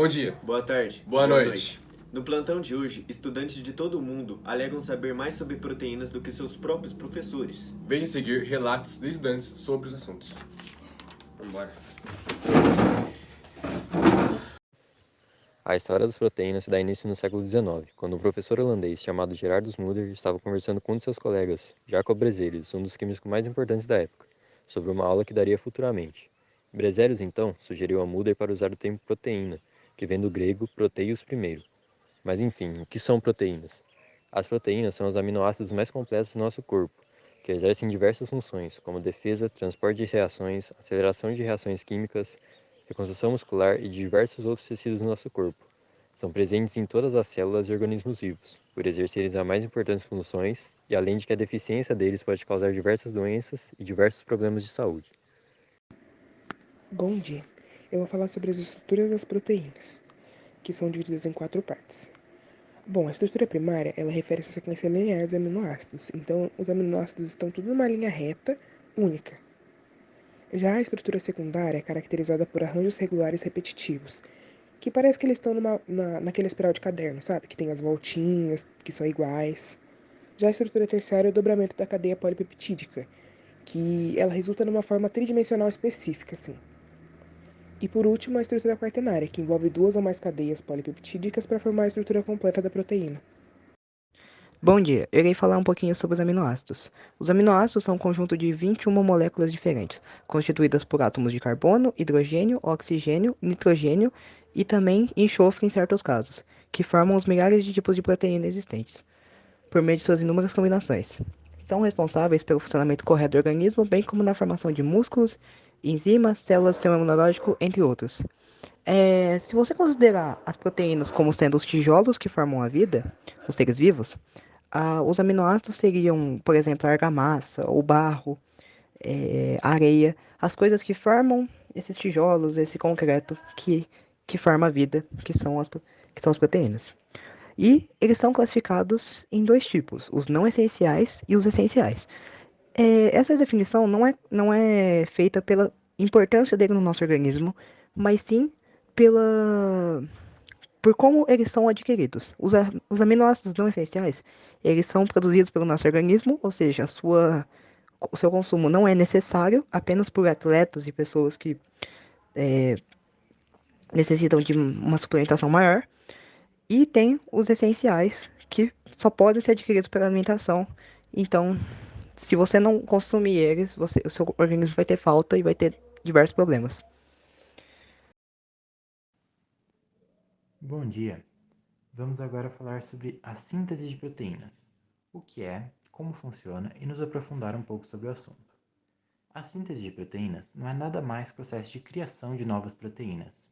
Bom dia. Boa tarde. Boa noite. No plantão de hoje, estudantes de todo o mundo alegam saber mais sobre proteínas do que seus próprios professores. Veja a seguir relatos de estudantes sobre os assuntos. Vambora. A história das proteínas se dá início no século XIX, quando um professor holandês chamado Gerardus Mulder estava conversando com um de seus colegas, Jacob Berzelius, um dos químicos mais importantes da época, sobre uma aula que daria futuramente. Berzelius, então, sugeriu a Mulder para usar o termo proteína, que vem do grego proteios primeiro. Mas enfim, o que são proteínas? As proteínas são os aminoácidos mais completos do nosso corpo, que exercem diversas funções, como defesa, transporte de reações, aceleração de reações químicas, reconstrução muscular e diversos outros tecidos do nosso corpo. São presentes em todas as células e organismos vivos, por exercerem as mais importantes funções, e além de que a deficiência deles pode causar diversas doenças e diversos problemas de saúde. Bom dia. Eu vou falar sobre as estruturas das proteínas, que são divididas em 4 partes. Bom, a estrutura primária, ela refere-se à sequência linear dos aminoácidos. Então, os aminoácidos estão tudo numa linha reta, única. Já a estrutura secundária é caracterizada por arranjos regulares repetitivos, que parece que eles estão naquela espiral de caderno, sabe? Que tem as voltinhas, que são iguais. Já a estrutura terciária é o dobramento da cadeia polipeptídica, que ela resulta numa forma tridimensional específica, assim. E por último, a estrutura quaternária, que envolve 2 ou mais cadeias polipeptídicas para formar a estrutura completa da proteína. Bom dia, eu irei falar um pouquinho sobre os aminoácidos. Os aminoácidos são um conjunto de 21 moléculas diferentes, constituídas por átomos de carbono, hidrogênio, oxigênio, nitrogênio e também enxofre em certos casos, que formam os milhares de tipos de proteína existentes, por meio de suas inúmeras combinações. São responsáveis pelo funcionamento correto do organismo, bem como na formação de músculos, enzimas, células do sistema imunológico, entre outros. Se você considerar as proteínas como sendo os tijolos que formam a vida, os seres vivos, os aminoácidos seriam, por exemplo, a argamassa, o barro, a areia, as coisas que formam esses tijolos, esse concreto que forma a vida, que são as proteínas. E eles são classificados em 2 tipos, os não essenciais e os essenciais. Essa definição não é feita pela importância dele no nosso organismo, mas sim pela por como eles são adquiridos. Os aminoácidos não essenciais, eles são produzidos pelo nosso organismo, ou seja, o seu consumo não é necessário apenas por atletas e pessoas que necessitam de uma suplementação maior. E tem os essenciais, que só podem ser adquiridos pela alimentação. Então, se você não consumir eles, o seu organismo vai ter falta e vai ter diversos problemas. Bom dia! Vamos agora falar sobre a síntese de proteínas, o que é, como funciona e nos aprofundar um pouco sobre o assunto. A síntese de proteínas não é nada mais que o processo de criação de novas proteínas,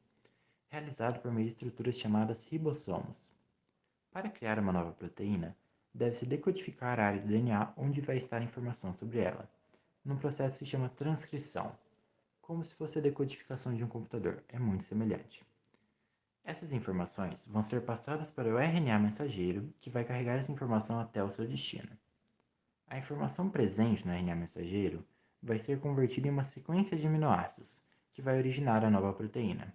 realizado por meio de estruturas chamadas ribossomos. Para criar uma nova proteína, deve-se decodificar a área do DNA onde vai estar a informação sobre ela, num processo que se chama transcrição, como se fosse a decodificação de um computador, é muito semelhante. Essas informações vão ser passadas para o RNA mensageiro, que vai carregar essa informação até o seu destino. A informação presente no RNA mensageiro vai ser convertida em uma sequência de aminoácidos, que vai originar a nova proteína.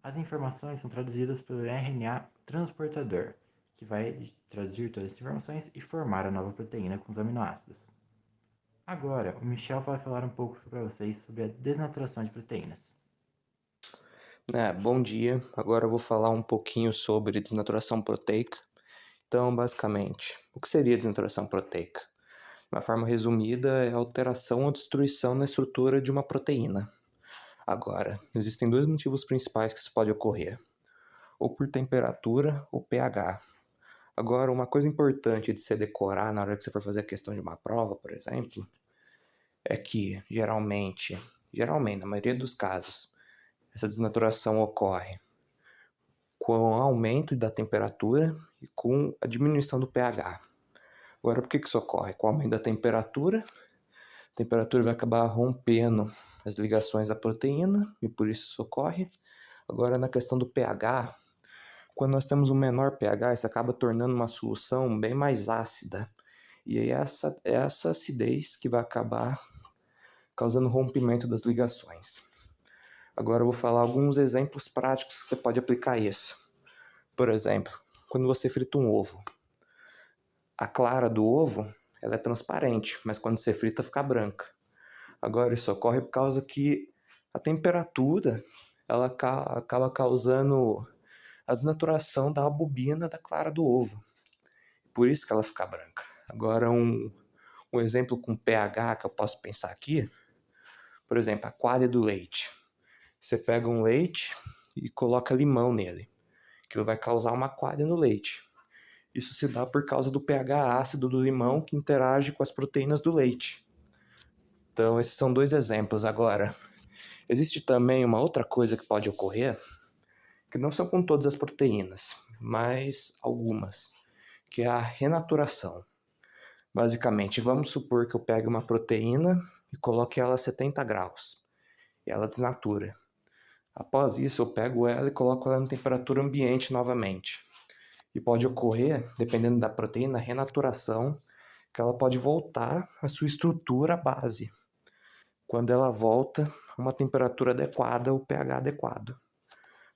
As informações são traduzidas pelo RNA transportador, que vai traduzir todas as informações e formar a nova proteína com os aminoácidos. Agora, o Michel vai falar um pouco para vocês sobre a desnaturação de proteínas. Bom dia, agora eu vou falar um pouquinho sobre desnaturação proteica. Então, basicamente, o que seria desnaturação proteica? De uma forma resumida, é a alteração ou destruição na estrutura de uma proteína. Agora, existem 2 motivos principais que isso pode ocorrer, ou por temperatura ou pH. Agora, uma coisa importante de se decorar na hora que você for fazer a questão de uma prova, por exemplo, é que, geralmente, na maioria dos casos, essa desnaturação ocorre com o aumento da temperatura e com a diminuição do pH. Agora, por que isso ocorre? Com o aumento da temperatura, a temperatura vai acabar rompendo as ligações da proteína e por isso ocorre. Agora, na questão do pH, quando nós temos um menor pH, isso acaba tornando uma solução bem mais ácida. E aí essa acidez que vai acabar causando rompimento das ligações. Agora eu vou falar alguns exemplos práticos que você pode aplicar isso. Por exemplo, quando você frita um ovo, a clara do ovo ela é transparente, mas quando você frita fica branca. Agora isso ocorre por causa que a temperatura ela acaba causando a desnaturação da albumina da clara do ovo. Por isso que ela fica branca. Agora um exemplo com pH que eu posso pensar aqui, por exemplo, a qualidade do leite. Você pega um leite e coloca limão nele. Aquilo vai causar uma qualha no leite. Isso se dá por causa do pH ácido do limão que interage com as proteínas do leite. Então, esses são 2 exemplos. Agora, existe também uma outra coisa que pode ocorrer, que não são com todas as proteínas, mas algumas, que é a renaturação. Basicamente, vamos supor que eu pegue uma proteína e coloque ela a 70 graus. E ela desnatura. Após isso, eu pego ela e coloco ela em temperatura ambiente novamente. E pode ocorrer, dependendo da proteína, a renaturação, que ela pode voltar à sua estrutura base. Quando ela volta a uma temperatura adequada, o pH adequado.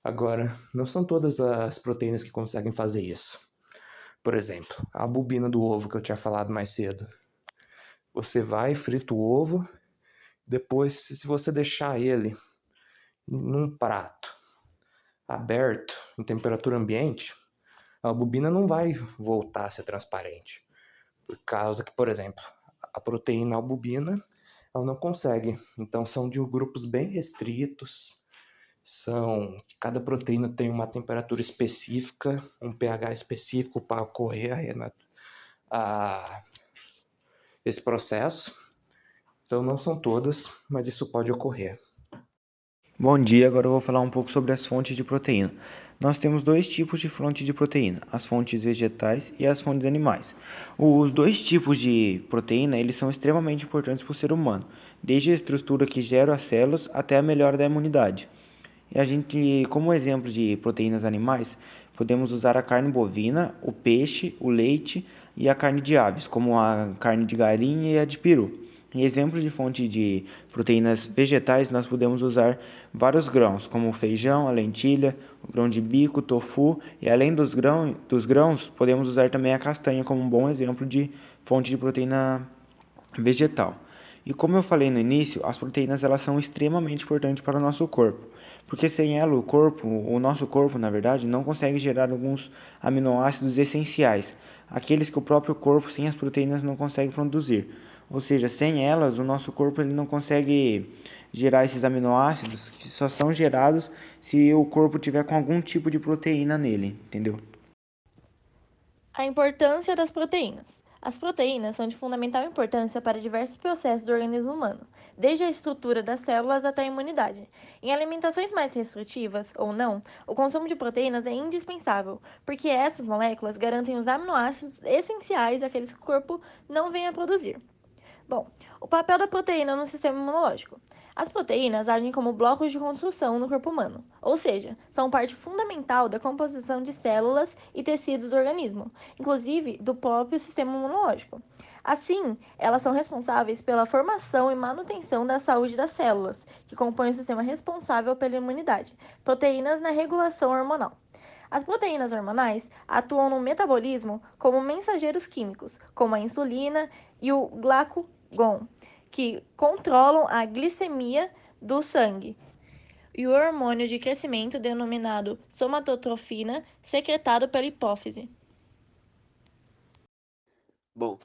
Agora, não são todas as proteínas que conseguem fazer isso. Por exemplo, a albumina do ovo que eu tinha falado mais cedo. Você vai, frita o ovo, depois, se você deixar ele num prato aberto, em temperatura ambiente, a albumina não vai voltar a ser transparente. Por causa que, por exemplo, a proteína albumina, ela não consegue. Então, são de grupos bem restritos. Cada proteína tem uma temperatura específica, um pH específico para ocorrer esse processo. Então, não são todas, mas isso pode ocorrer. Bom dia, agora eu vou falar um pouco sobre as fontes de proteína. Nós temos 2 tipos de fonte de proteína, as fontes vegetais e as fontes animais. Os 2 tipos de proteína, eles são extremamente importantes para o ser humano, desde a estrutura que gera as células até a melhora da imunidade. E a gente, como exemplo de proteínas animais, podemos usar a carne bovina, o peixe, o leite e a carne de aves, como a carne de galinha e a de peru. Em exemplos de fonte de proteínas vegetais, nós podemos usar vários grãos, como o feijão, a lentilha, o grão de bico, o tofu, e além dos grãos, podemos usar também a castanha como um bom exemplo de fonte de proteína vegetal. E como eu falei no início, as proteínas elas são extremamente importantes para o nosso corpo, porque sem ela o nosso corpo, na verdade, não consegue gerar alguns aminoácidos essenciais, aqueles que o próprio corpo sem as proteínas não consegue produzir. Ou seja, sem elas, o nosso corpo ele não consegue gerar esses aminoácidos que só são gerados se o corpo tiver com algum tipo de proteína nele, entendeu? A importância das proteínas. As proteínas são de fundamental importância para diversos processos do organismo humano, desde a estrutura das células até a imunidade. Em alimentações mais restritivas, ou não, o consumo de proteínas é indispensável, porque essas moléculas garantem os aminoácidos essenciais, aqueles que o corpo não vem a produzir. Bom, o papel da proteína no sistema imunológico. As proteínas agem como blocos de construção no corpo humano, ou seja, são parte fundamental da composição de células e tecidos do organismo, inclusive do próprio sistema imunológico. Assim, elas são responsáveis pela formação e manutenção da saúde das células, que compõem o sistema responsável pela imunidade, proteínas na regulação hormonal. As proteínas hormonais atuam no metabolismo como mensageiros químicos, como a insulina e o glucagon, que controlam a glicemia do sangue, e o hormônio de crescimento denominado somatotrofina, secretado pela hipófise. Bom,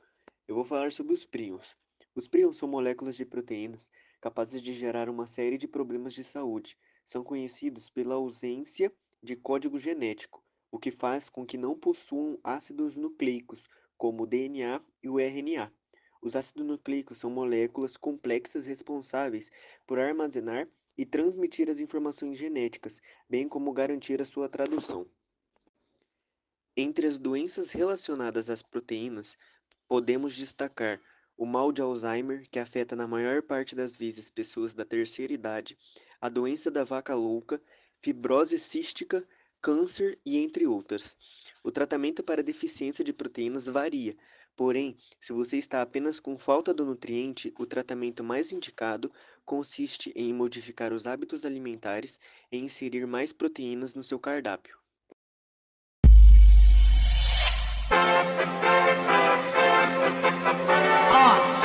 eu vou falar sobre os prions. Os prions são moléculas de proteínas capazes de gerar uma série de problemas de saúde. São conhecidos pela ausência de código genético, o que faz com que não possuam ácidos nucleicos, como o DNA e o RNA. Os ácidos nucleicos são moléculas complexas responsáveis por armazenar e transmitir as informações genéticas, bem como garantir a sua tradução. Entre as doenças relacionadas às proteínas, podemos destacar o mal de Alzheimer, que afeta na maior parte das vezes pessoas da terceira idade, a doença da vaca louca, fibrose cística, câncer e entre outras. O tratamento para deficiência de proteínas varia, Porém, se você está apenas com falta do nutriente, o tratamento mais indicado consiste em modificar os hábitos alimentares e inserir mais proteínas no seu cardápio. Ó,